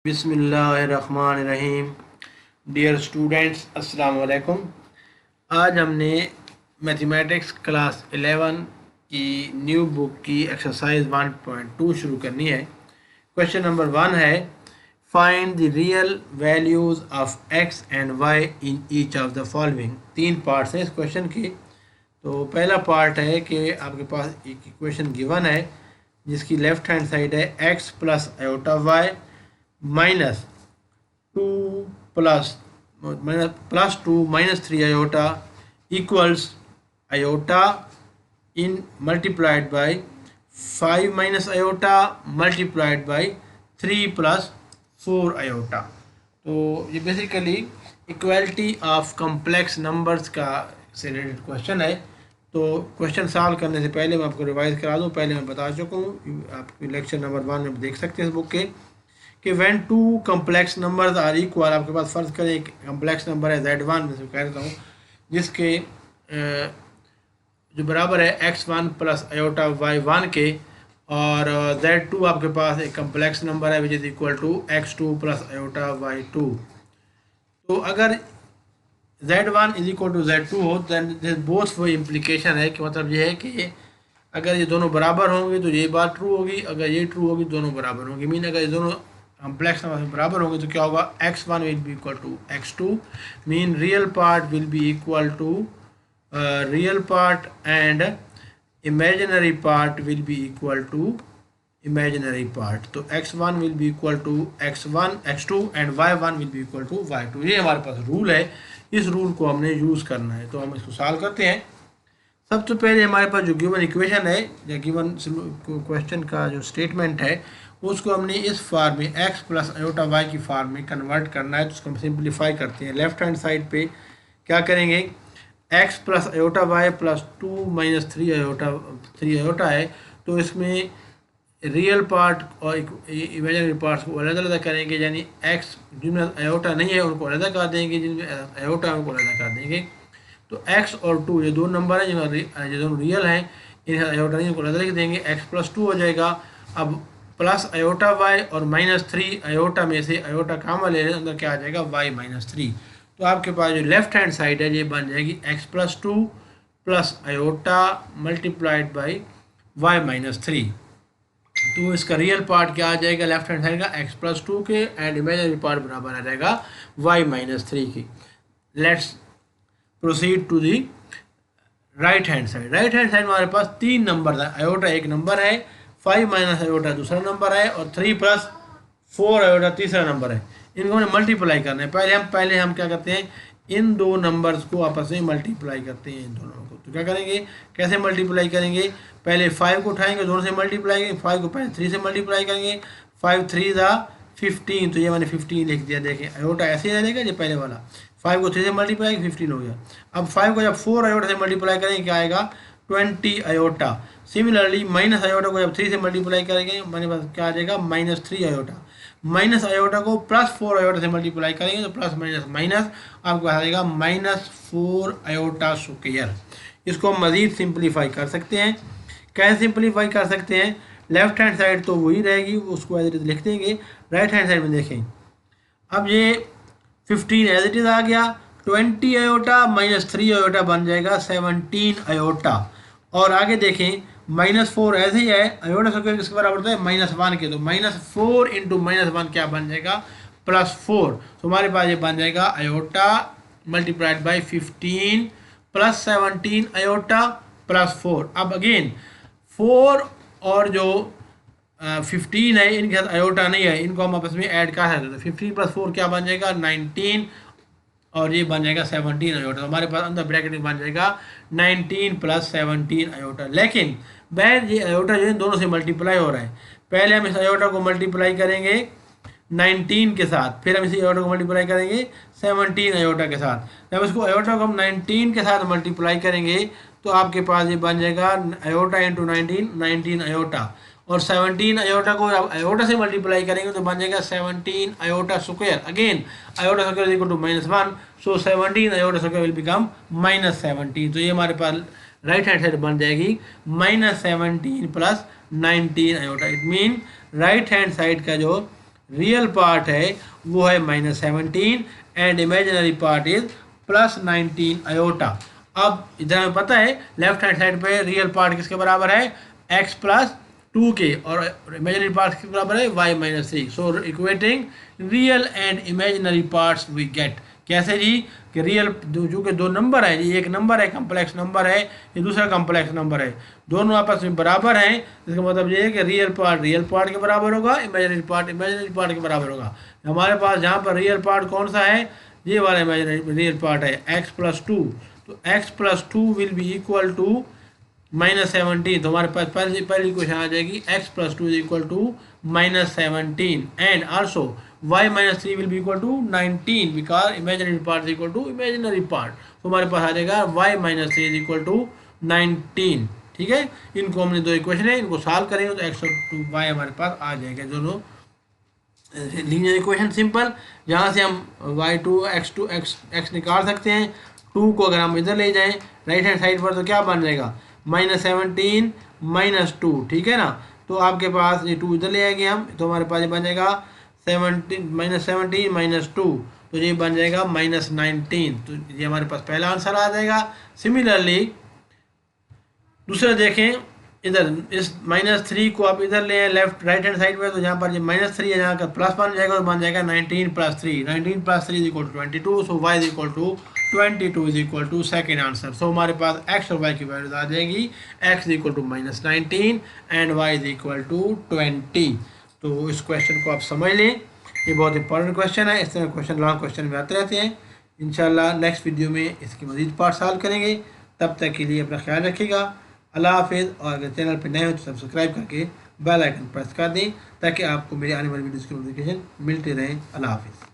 बिस्मिल्लाहिर्रहमानिर्रहीम। Dear students, अस्सलाम वालेकुम। आज हमने मैथमेटिक्स क्लास 11 की न्यू बुक की एक्सरसाइज 1.2 शुरू करनी है। क्वेश्चन नंबर 1 है, find the real values of x and y in each of the following. 3 parts हैं इस क्वेश्चन के। तो पहला पार्ट है कि आपके पास एक इक्वेशन गिवन है जिसकी लेफ़्ट हैंड साइड है x plus iota y minus 2 plus plus 2 minus 3 iota equals iota in multiplied by 5 minus iota multiplied by 3 plus 4 iota. तो ये basically equality of complex numbers का से रिलेटेड क्वेश्चन है। तो question solve करने से पहले मैं आपको रिवाइज करा दूँ। पहले मैं बता चुका हूँ, आप लेक्चर नंबर 1 में देख सकते हैं इस बुक के कि when two complex numbers are equal. आपके पास फ़र्ज़ करें एक कम्प्लेक्स नंबर है Z1, मैं कह देता हूँ, जिसके जो बराबर है x1 प्लस आयोटा y1 के, और Z2 आपके पास एक कम्प्लेक्स नंबर है which is equal to x2 plus iota y2। तो अगर Z1 is equal to Z2 हो तो बोथ वो इम्प्लीकेशन है कि मतलब ये है कि अगर ये दोनों बराबर होंगे तो ये बात ट्रू होगी, अगर ये ट्रू होगी दोनों बराबर होंगे। मीन अगर ये दोनों कम्प्लेक्स नंबर बराबर होंगे तो क्या होगा, x1 will be equal to x2, mean real part will be equal to real part and imaginary part will be equal to imaginary part. तो x1 will be equal to x1 x2 and y1 will be equal to y2। ये हमारे पास rule है, इस rule को हमने use करना है। तो हम इसको सॉल्व करते हैं। सबसे पहले हमारे पास जो गिवन इक्वेशन है या गिवन क्वेश्चन का जो स्टेटमेंट है उसको हमने इस फॉर्म में x प्लस आयोटा वाई की फॉर्म में कन्वर्ट करना है। तो उसको हम सिंप्लीफाई करते हैं। लेफ्ट हैंड साइड पे क्या करेंगे, x plus iota y plus 2 minus 3 iota है। तो इसमें रियल पार्ट और इमेजिनरी पार्ट्स को अलग अलग करेंगे, यानी x जिनमें आयोटा नहीं है उनको अलग कर देंगे, जिनमें आयोटा है उनको अलग कर देंगे। तो x और 2 ये दो नंबर हैं जिनका ये दोनों रियल हैं, इन्हें आयोटा नहीं, उनको अलग लिख देंगे। x प्लस 2 हो जाएगा। अब प्लस आयोटा y और माइनस 3 आयोटा में से आयोटा कामा ले लें, अंदर क्या आ जाएगा y माइनस 3। तो आपके पास जो लेफ्ट हैंड साइड है ये बन जाएगी x plus 2 plus iota multiplied by y minus 3। तो इसका रियल पार्ट क्या आ जाएगा लेफ्ट हैंड साइड का, x प्लस 2 के, एंड इमेजिनरी पार्ट बराबर आ जाएगा y माइनस 3 की। Let's proceed to the right hand side. Right hand side में हमारे पास 3 नंबर है। आयोटा एक नंबर है, 5 माइनस आयोटा दूसरा नंबर है, और 3 प्लस 4 आयोटा तीसरा नंबर है। इनको हमें मल्टीप्लाई करना है। पहले हम क्या करते हैं, इन दो नंबर्स को आपस में मल्टीप्लाई करते हैं इन दोनों को। तो क्या करेंगे, कैसे मल्टीप्लाई करेंगे, पहले 5 को उठाएंगे, दोनों से मल्टीप्लाई करेंगे। 5 को पहले 3 से मल्टीप्लाई करेंगे, 5 3 ज़ा 15। तो ये मैंने 15 लिख दिया। देखें आयोटा ऐसे ही रहेगा, ये पहले वाला 5 को 3 से मल्टीप्लाई 15 हो गया। अब 5 को जब 4 आयोटा से मल्टीप्लाई करेंगे क्या आएगा, 20 आयोटा। सिमिलरली माइनस आयोटा को जब 3 से मल्टीप्लाई करेंगे मेरे पास क्या आ जाएगा, माइनस 3 आयोटा। माइनस आयोटा को प्लस 4 आयोटा से मल्टीप्लाई करेंगे तो प्लस माइनस माइनस आपको आ जाएगा माइनस 4 आयोटा स्क्वायर। इसको हम मज़ीद सिंप्लीफाई कर सकते हैं। कैसे सिंप्लीफाई कर सकते हैं, लेफ्ट हैंड साइड तो वही रहेगी, उसको एज इट इज़ लिख देंगे। राइट हैंड साइड में देखें, अब ये 15 एज इट इज़ आ गया, 20 आयोटा माइनस 3 आयोटा बन जाएगा 17 आयोटा। और आगे देखें -4 ऐसे ही है, आयोटा स्क्वायर किसके बराबर होता है, -1 के। तो -4 इंटू -1 क्या बन जाएगा, +4। तो हमारे पास ये बन जाएगा iota multiplied by 15 plus 17 iota plus 4। अब अगेन 4 और जो 15 है इनके साथ आयोटा नहीं है, इनको हम आपस में ऐड कर सकते हैं। 15 प्लस 4 क्या बन जाएगा, 19, और ये बन जाएगा 17 आयोटा। तो हमारे पास अंदर ब्रैकेट में बन जाएगा 19 प्लस 17 आयोटा। लेकिन बैर ये आयोटा जो है दोनों से मल्टीप्लाई हो रहा है। पहले हम इस आयोटा को मल्टीप्लाई करेंगे 19 के साथ, फिर हम इसी आयोटा को मल्टीप्लाई करेंगे 17 आयोटा के साथ। जब इसको आयोटा को हम 19 के साथ मल्टीप्लाई करेंगे तो आपके पास ये बन जाएगा आयोटा इंटू 19 आयोटा, और 17 आयोटा को अब आयोटा से मल्टीप्लाई करेंगे तो बन जाएगा 17 iota square. Again iota square equal to -1, so 17 iota square will become -17। तो ये हमारे पास राइट हैंड साइड बन जाएगी -17 plus 19 iota. It mean right hand side का जो रियल पार्ट है वो है -17 and imaginary part is +19 iota. अब इधर हमें पता है लेफ्ट हैंड साइड पे रियल पार्ट किसके बराबर है x+2 के, और इमेजिनरी पार्ट किसके बराबर है y-3। So equating real and imaginary parts we get. कैसे जी कि रियल जो कि दो नंबर है जी, एक नंबर है कम्प्लेक्स नंबर है, ये दूसरा कम्प्लेक्स नंबर है, दोनों आपस में बराबर हैं। इसका मतलब ये है कि रियल पार्ट के बराबर होगा, इमेजिनरी पार्ट के बराबर होगा। हमारे पास जहाँ पर रियल पार्ट कौन सा है, ये वाला इमेजिनरी रियल पार्ट है x+2। तो x+2 will be equal to -17। तो हमारे पास पहली क्वेश्चन आ जाएगी x+2 is equal to -17 and also y-3 will be equal to 19 because imaginary part is equal to imaginary part. तो हमारे पास आ जाएगा y-3 इज इक्वल टू 19। ठीक है, इनको हमने दो इक्वेशन है, इनको सॉल्व करेंगे तो x+2y हमारे पास आ जाएगा। दोनों लीनियर इक्वेशन सिंपल, जहाँ से हम y2 x2 x निकाल सकते हैं। 2 को अगर हम इधर ले जाएं राइट हैंड साइड पर तो क्या बन जाएगा -17 -2। ठीक है ना, तो आपके पास ये 2 इधर ले आएंगे हम, तो हमारे पास ये बन जाएगा -17 -2, तो ये बन जाएगा -19। तो ये हमारे पास पहला आंसर आ जाएगा। सिमिलरली दूसरा देखें, इधर इस -3 को आप इधर ले लेफ्ट राइट हैंड साइड में, तो यहाँ पर ये -3 है, यहाँ का प्लस बन जाएगा, तो बन जाएगा 19 + 3। 19 + 3 is equal to 22। So y is equal to 22 is equal to second answer. So हमारे पास x और y की वैल्यूज आ जाएगी, x is equal to -19 and y is equal to 20। तो इस क्वेश्चन को आप समझ लें, ये बहुत इंपॉर्टेंट क्वेश्चन है। इस तरह क्वेश्चन लॉन्ग क्वेश्चन में आते रहते हैं। इंशाल्लाह नेक्स्ट वीडियो में इसकी मज़ीद पार्ट सॉल्व करेंगे। तब तक के लिए अपना ख्याल रखिएगा। अल्लाह हाफिज़। और अगर चैनल पर नए हो तो सब्सक्राइब करके बेल आइकन प्रेस कर दें ताकि आपको मेरे आने वाली वीडियोज़ की नोटिफिकेशन मिलते रहें। अल्लाह हाफिज़।